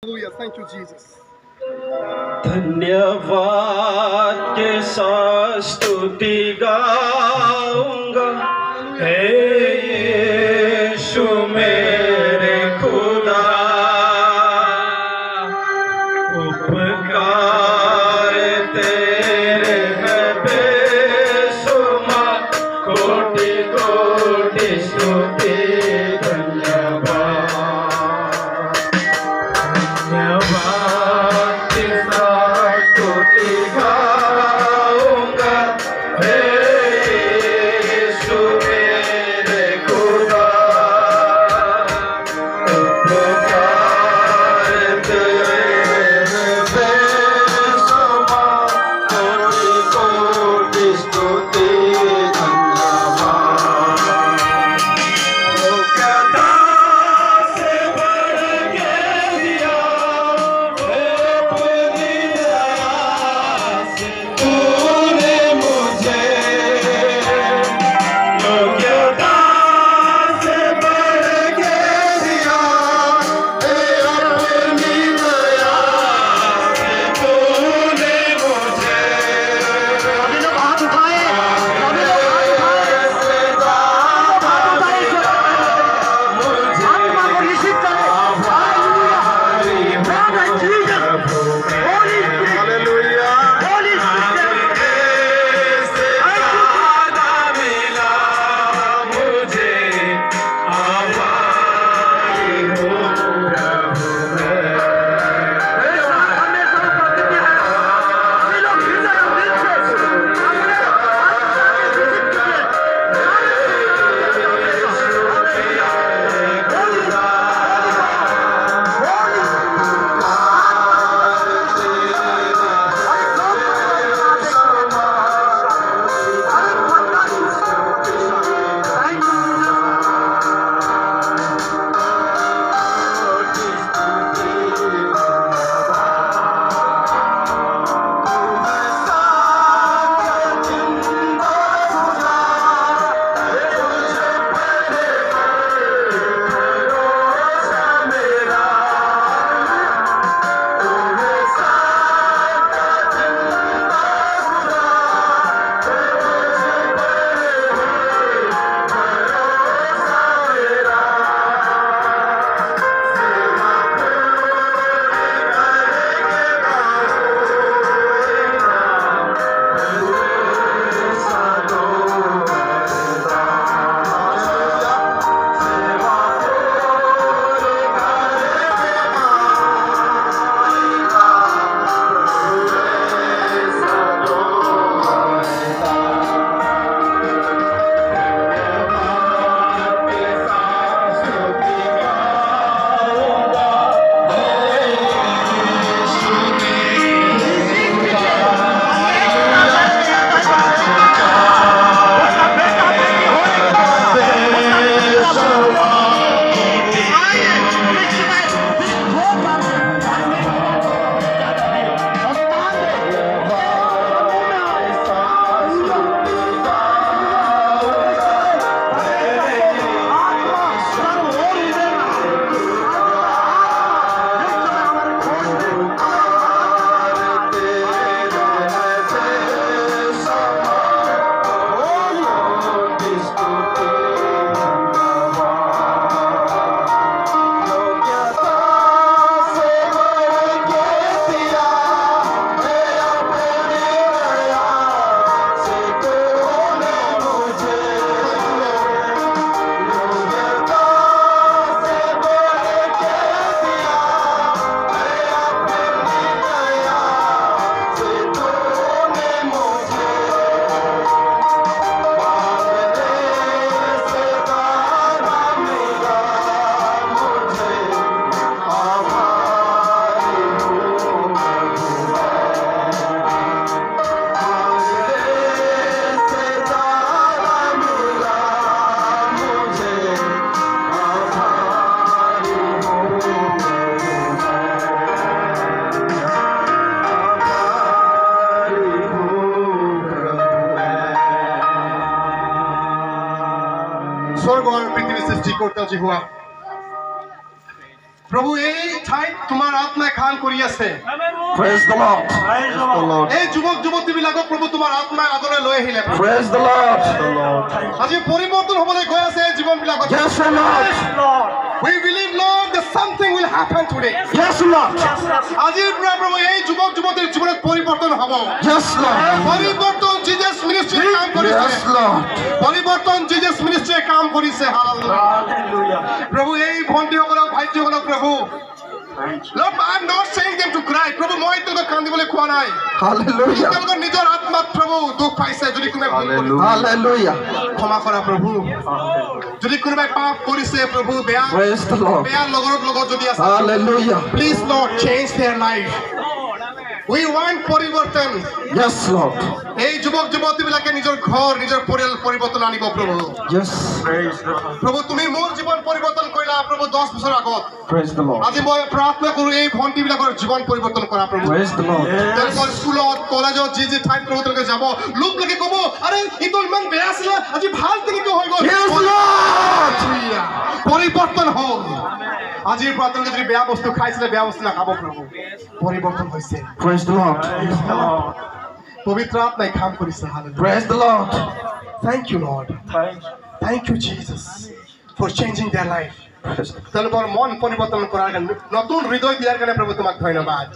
Hallelujah. Thank you, Jesus. धन्यवाद के साथ स्तुति गाऊंगा हे यीशु मेरे खुदा। उपकार तेरे है बेशुमार, कोटि कोटि स्तुति धन्यवाद। धन्यवाद के साथ स्तुति गाऊंगा हे यीशु मेरे खुदा। उपकार तेरे हैं बेशुमार, कोटि कोटि स्तुति धन्यवाद। ओ क्या दास बढ़ के दिया अपनी दया से तूने मुझे। योग्यता से बढ़ के दिया अपनी दया से तूने मुझे। सभी लोग हाथ उठाए, सभी लोग हाथ उठाए, आत्मा को रिसीव करें। Hallelujah. Father Jesus, Holy Spirit, Holy Spirit, हमेशा उपस्थित है। सभी लोग हृदय और दिल से अपने आत्मा में रिसीव कीजिए। स्वर्ग और पृथ्वी सृष्टि को जिहुआ প্ৰভু এই ঠাইত তোমাৰ আত্মাই কাম কৰি আছে Praise the Lord. Praise the Lord. এই যুৱক যুৱতীবিলাকক প্ৰভু তোমাৰ আত্মাই আদৰলৈ লৈ আহিলে Praise the Lord. আজি পৰিৱৰ্তন হ'বলৈ গৈ আছে এই জীৱনবিলাকত Yes, O Lord. Lord. We believe, Lord, that something will happen today. Yes, Lord. আজিৰ পৰা প্ৰভু এই যুৱক যুৱতীৰ জীৱনত পৰিৱৰ্তন হ'ব Yes, Lord. পৰিৱৰ্তন জিজাছ মিনিষ্ট্ৰীয়ে কাম কৰিছে Yes, Lord. পৰিৱৰ্তন জিজাছ মিনিষ্ট্ৰীয়ে কাম কৰিছে হালেলুয়া Hallelujah. প্ৰভু এই ভণ্টিসকলক ভাইটিসকলক প্ৰভু Lord, I'm not saying them to cry. প্ৰভু মই তেওঁলোকক কান্দিবলৈ কোৱা নাই Hallelujah. তেওঁলোকৰ নিজৰ আত্মাত প্ৰভু দুখ পাইছে যদি কোনোবাই ভুল কৰিছে Hallelujah. ক্ষমা কৰা প্ৰভু যদি কোনোবাই পাপ কৰিছে প্ৰভু বেয়া Praise the Lord. বেয়া লগৰ লগত যদি আছে Hallelujah. Please, Lord, change their life. We want পৰিৱৰ্তন Yes, Lord. এই যুৱক যুৱতীবিলাকে নিজৰ ঘৰ নিজৰ পৰিয়াল পৰিৱৰ্তন আনিব প্ৰভু Yes. প্ৰভু তুমি মোৰ জীৱন পৰিৱৰ্তন কৰিলা প্ৰভু 10 বছৰ আগত Praise the Lord. আজি মই প্ৰাৰ্থনা কৰোঁ এই ভণ্টিবিলাকৰ জীৱন পৰিৱৰ্তন কৰা প্ৰভু Praise the Lord. তেওঁলোকৰ স্কুলত কলেজত যি যি ঠাইত প্ৰভু তেওঁলোকে যাব লোকবিলাকে ক'ব আৰে এইটো ইমান বেয়া আছিলে আজি ভাল কেনেকৈ হৈ গ'ল Yes, Lord. পৰিৱৰ্তন হ'ল আজিৰ পৰা তেওঁলোকে যদি বেয়া বস্তু খাইছিলে বেয়া বস্তু নাখাব প্ৰভু পৰিৱৰ্তন হৈছে Praise the Lord. পবিত্ৰ আত্মাই কাম কৰিছে hallelujah Praise the Lord. Thank you, Lord. Thanks. Thank you, Jesus, for changing their life. Praise the Lord. তেওঁলোকৰ মন পৰিৱৰ্তন কৰাৰ কাৰণে নতুন হৃদয় দিয়াৰ কাৰণে প্ৰভু তোমাক ধন্যবাদ